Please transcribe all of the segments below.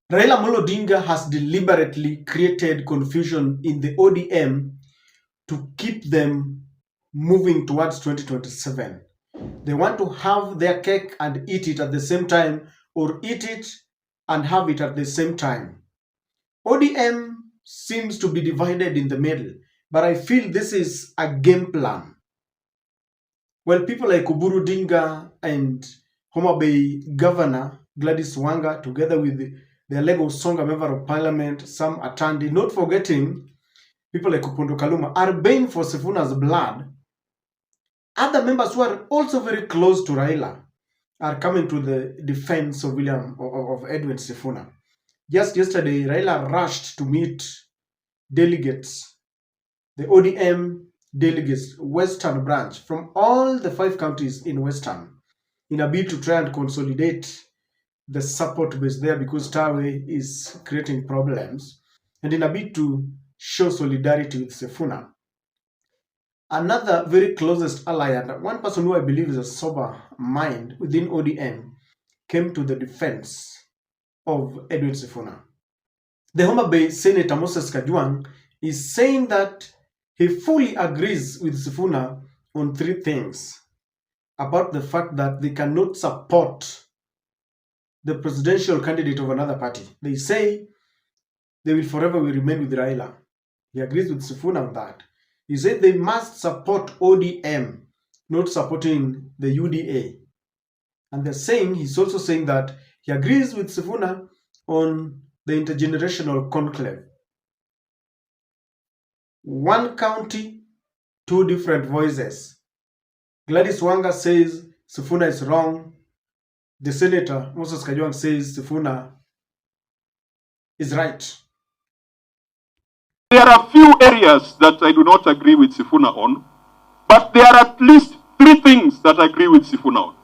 Raila Amolo Odinga has deliberately created confusion in the ODM to keep them moving towards 2027. They want to have their cake and eat it at the same time, or eat it and have it at the same time. ODM seems to be divided in the middle, but I feel this is a game plan. Well, people like Oburu Dinga and Homa Bay Governor Gladys Wanga, together with their Lagos Songa Member of Parliament, Sam Atandi, not forgetting people like Upondo Kaluma, are baying for Sifuna's blood. Other members who are also very close to Raila are coming to the defense of Edwin Sifuna. Just yesterday, Raila rushed to meet delegates, the ODM delegates, Western branch, from all the 5 counties in Western, in a bid to try and consolidate the support base there, because Tawe is creating problems, and in a bid to show solidarity with Sifuna. Another very closest ally, and one person who I believe is a sober mind within ODM, came to the defense of Edwin Sifuna. The Homa Bay Senator Moses Kajwang is saying that he fully agrees with Sifuna on 3 things about the fact that they cannot support the presidential candidate of another party. They say they will forever remain with Raila. He agrees with Sifuna on that. He said they must support ODM, not supporting the UDA. And he's also saying that he agrees with Sifuna on the intergenerational conclave. 1 county, 2 different voices. Gladys Wanga says Sifuna is wrong. The Senator, Moses Kajwang, says Sifuna is right. There are few areas that I do not agree with Sifuna on, but there are at least 3 things that I agree with Sifuna on.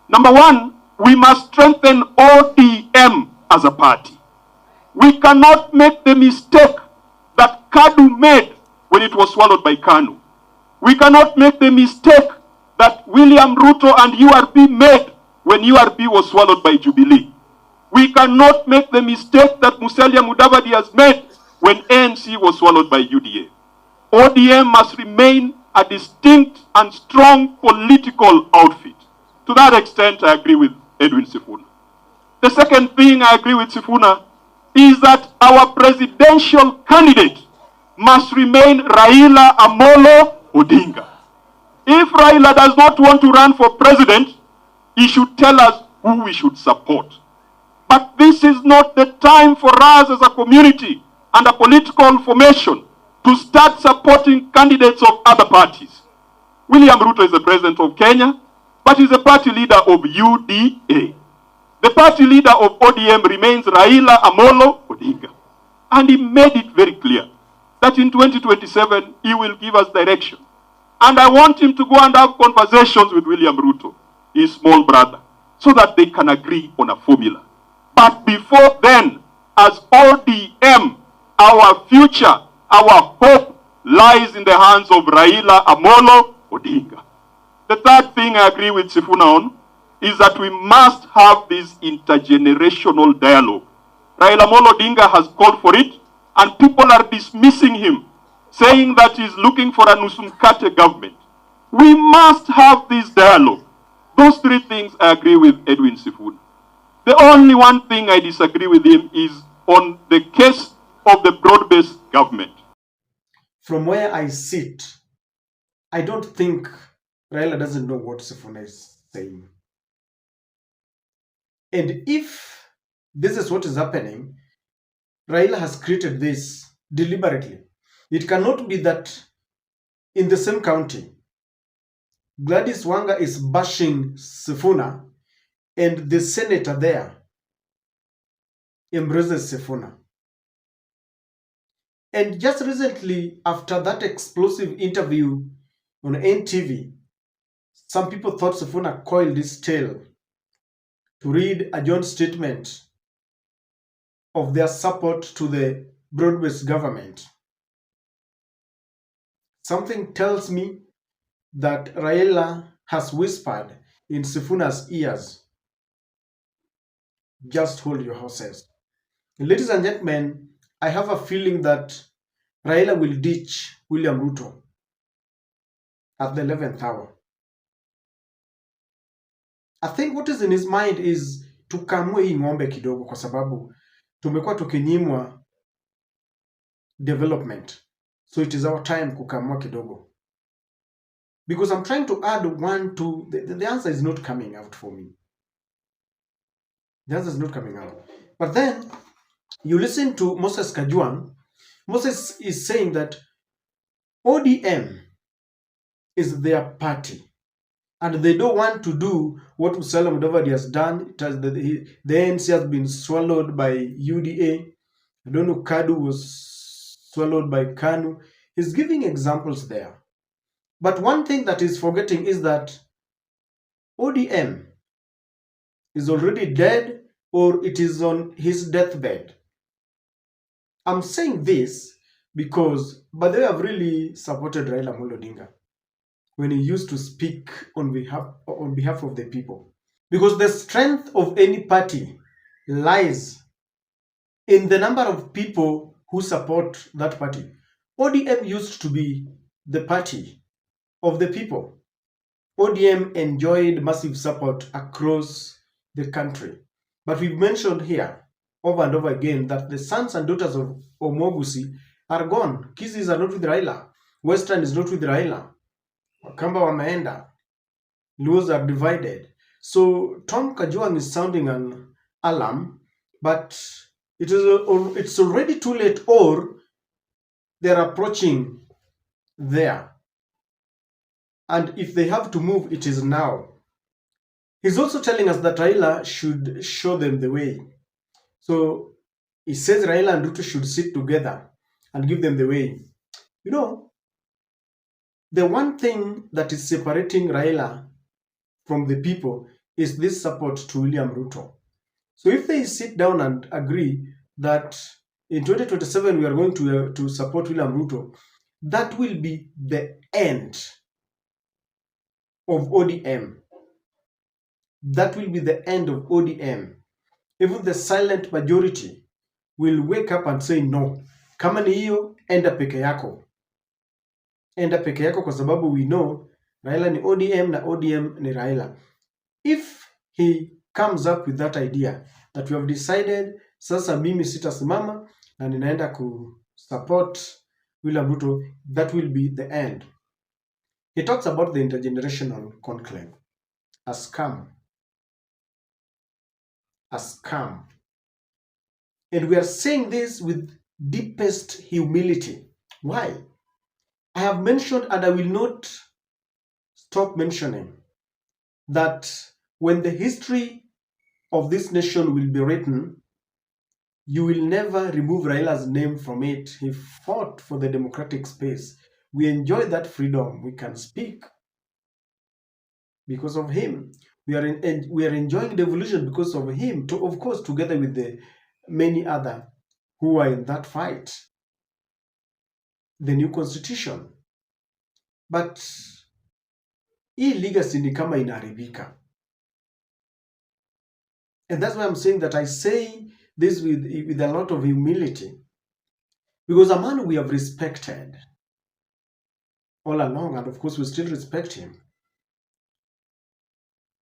Number 1, we must strengthen ODM as a party. We cannot make the mistake that KADU made when it was swallowed by KANU. We cannot make the mistake that William Ruto and URP made when URP was swallowed by Jubilee. We cannot make the mistake that Musalia Mudavadi has made when ANC was swallowed by UDA. ODM must remain a distinct and strong political outfit. To that extent, I agree with Edwin Sifuna. The second thing I agree with Sifuna is that our presidential candidate must remain Raila Amolo Odinga. If Raila does not want to run for president, he should tell us who we should support. But this is not the time for us as a community and a political formation to start supporting candidates of other parties. William Ruto is the president of Kenya, but he's a party leader of UDA. The party leader of ODM remains Raila Amolo Odinga. And he made it very clear that in 2027, he will give us direction. And I want him to go and have conversations with William Ruto, his small brother, so that they can agree on a formula. But before then, as ODM, our future, our hope lies in the hands of Raila Amolo Odinga. The third thing I agree with Sifuna on is that we must have this intergenerational dialogue. Raila Amolo Odinga has called for it, and people are dismissing him, saying that he's looking for a Nusumkate government. We must have this dialogue. Those 3 things I agree with Edwin Sifuna. The only one thing I disagree with him is on the case of the broad-based government. From where I sit, I don't think Raila doesn't know what Sifuna is saying. And if this is what is happening, Raila has created this deliberately. It cannot be that in the same county, Gladys Wanga is bashing Sifuna and the senator there embraces Sifuna. And just recently, after that explosive interview on NTV, some people thought Sifuna coiled his tail to read a joint statement of their support to the broad-based government. Something tells me that Raila has whispered in Sifuna's ears, just hold your horses. Ladies and gentlemen, I have a feeling that Raila will ditch William Ruto at the 11th hour. I think what is in his mind is tukamue hii ng'ombe kidogo, kwa sababu tumekuwa tukinyimwa development. So it is our time kukamua kidogo. Because I'm trying to add one to the answer is not coming out for me. The answer is not coming out. But then you listen to Moses Kajwang. Moses is saying that ODM is their party, and they don't want to do what Musalia Mudavadi has done. The ANC has been swallowed by UDA. I don't know, KADU was swallowed by KANU. He's giving examples there. But one thing that he's forgetting is that ODM is already dead, or it is on his deathbed. I'm saying this because, but they have really supported Raila Amolo Odinga when he used to speak on behalf of the people. Because the strength of any party lies in the number of people who support that party. ODM used to be the party of the people. ODM enjoyed massive support across the country. But we've mentioned here over and over again that the sons and daughters of Omogusi are gone. Kizis are not with Raila. Western is not with Raila. Wakamba wameenda. Luos are divided. So Tom Kajwang is sounding an alarm, but it's already too late, or they're approaching there. And if they have to move, it is now. He's also telling us that Raila should show them the way. So he says Raila and Ruto should sit together and give them the way. You know, the one thing that is separating Raila from the people is this support to William Ruto. So if they sit down and agree that in 2027 we are going to support William Ruto, that will be the end of ODM. That will be the end of ODM. Even the silent majority will wake up and say no. Kama ni hiyo, enda peke yako. Enda peke yako, kwa sababu we know Raila ni ODM na ODM ni Raila. If he comes up with that idea that we have decided sasa mimi sitasimama na ninaenda support William Ruto, that will be the end. He talks about the intergenerational conclave. A scam. A scam. And we are saying this with deepest humility. Why? I have mentioned, and I will not stop mentioning, that when the history of this nation will be written, you will never remove Raila's name from it. He fought for the democratic space. We enjoy that freedom. We can speak because of him. We are enjoying the evolution because of him, of course, together with the many other who are in that fight. The new constitution. But hii legacy ni kama inaharibika. And that's why I'm saying that I say this with a lot of humility. Because a man we have respected all along, and of course we still respect him,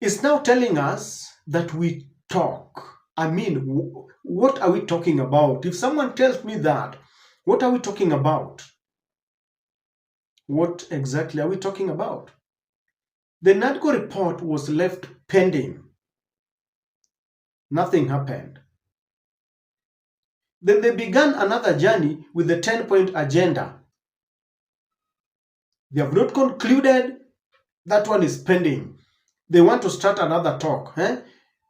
is now telling us that we talk. I mean, what are we talking about? If someone tells me that, what are we talking about? What exactly are we talking about? The NADCO report was left pending. Nothing happened. Then they began another journey with the 10-point agenda. They have not concluded. That one is pending. They want to start another talk.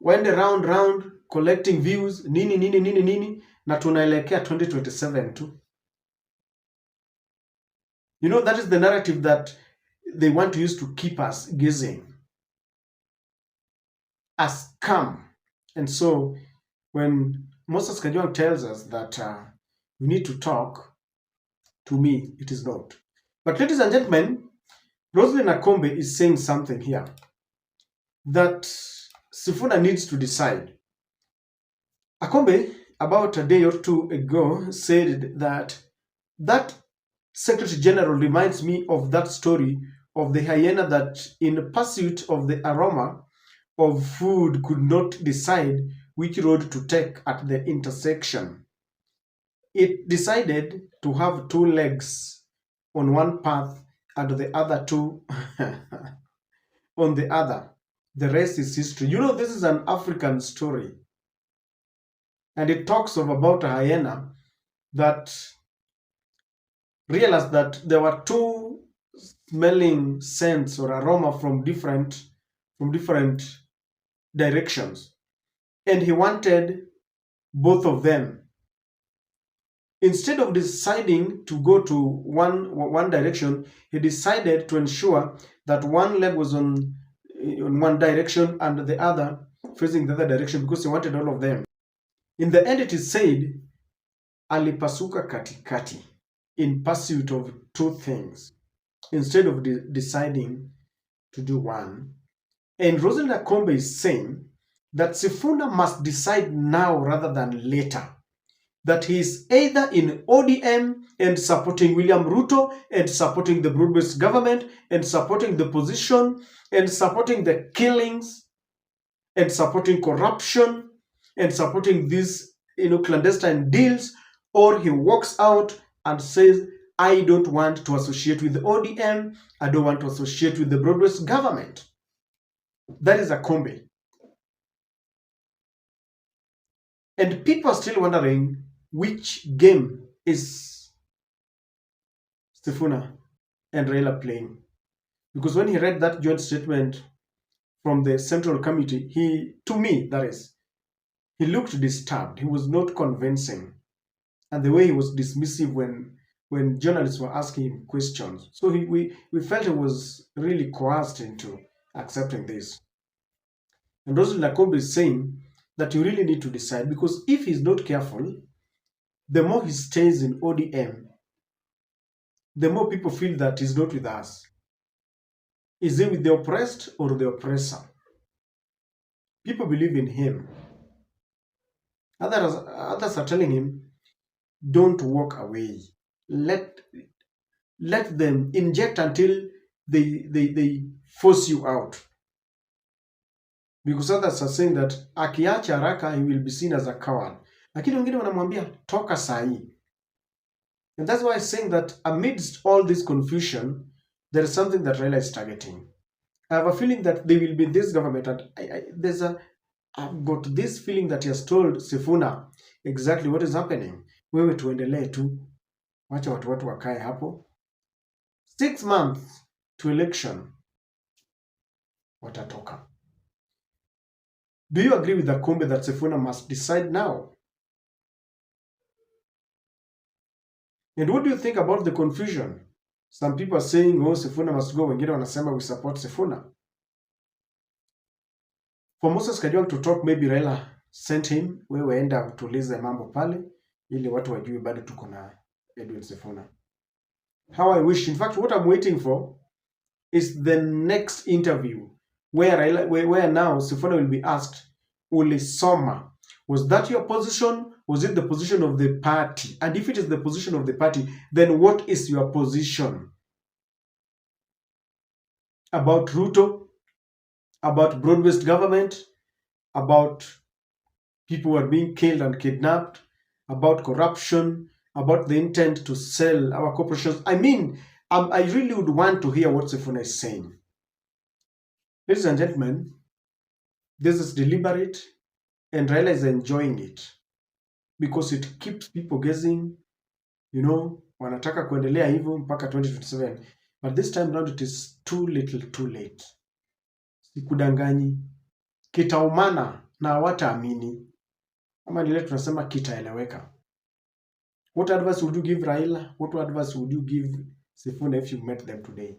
Went round, collecting views, nini, na tunaelekea 2027 too. You know, that is the narrative that they want to use to keep us guessing. A scam. And so, when Moses Kajwang tells us that we need to talk, to me, it is not. But ladies and gentlemen, Roselyn Akombe is saying something here that Sifuna needs to decide. Akombe about a day or two ago said that that Secretary General reminds me of that story of the hyena that, in pursuit of the aroma of food, could not decide which road to take at the intersection. It decided to have two legs on one path and the other two on the other. The rest is history. You know, this is an African story. And it talks of about a hyena that realized that there were two smelling scents or aroma from different directions, and he wanted both of them. Instead of deciding to go to one direction, he decided to ensure that one leg was on one direction and the other facing the other direction, because he wanted all of them. In the end, it is said alipasuka katikati in pursuit of two things instead of deciding to do one. And Roselyn Akombe is saying that Sifuna must decide now rather than later, that he is either in ODM and supporting William Ruto and supporting the broad-based government and supporting the position and supporting the killings and supporting corruption and supporting these clandestine deals, or he walks out and says, I don't want to associate with the ODM, I don't want to associate with the broad-based government. That is Akombe. And people are still wondering which game is Sifuna and Raila playing. Because when he read that joint statement from the Central Committee, to me, that is, he looked disturbed. He was not convincing. And the way he was dismissive when journalists were asking him questions. So we felt he was really coerced into accepting this. And Roselyn Akombe is saying that you really need to decide, because if he's not careful, the more he stays in ODM, the more people feel that he's not with us. Is he with the oppressed or the oppressor? People believe in him. Others are telling him, don't walk away. Let them inject until they force you out. Because others are saying that akiacha haraka, he will be seen as a coward. Lakini wengine wanamwambia toka sahi. And that's why I'm saying that amidst all this confusion, there is something that Raila is targeting. I have a feeling that they will be this government, and I've got this feeling that he has told Sifuna exactly what is happening. Wewe tuendelee tu, wacha watu wakae hapo. 6 months to election, watatoka. Do you agree with Akombe that Sifuna must decide now? And what do you think about the confusion? Some people are saying, oh, Sifuna must go. Wengine wanasema we support Sifuna. For Moses Kajwang to talk, maybe Raila sent him, wewe enda tulize mambo pale, ili watu wajue bado tuko na Edwin Sifuna. How I wish. In fact, what I'm waiting for is the next interview where now Sifuna will be asked, ulisoma, was that your position? Was it the position of the party? And if it is the position of the party, then what is your position about Ruto, about broad-based government, about people who are being killed and kidnapped, about corruption, about the intent to sell our corporations? I mean, I really would want to hear what Sifuna is saying. Ladies and gentlemen, this is deliberate, and Raila is enjoying it because it keeps people guessing, wanataka kuendelea hivyo mpaka 2027. But this time round it is too little too late. Sikudanganyi. Kitaumana na hawataamini. Kama nile tunasema kitaeleweka. What advice would you give Raila? What advice would you give Sifuna if you met them today?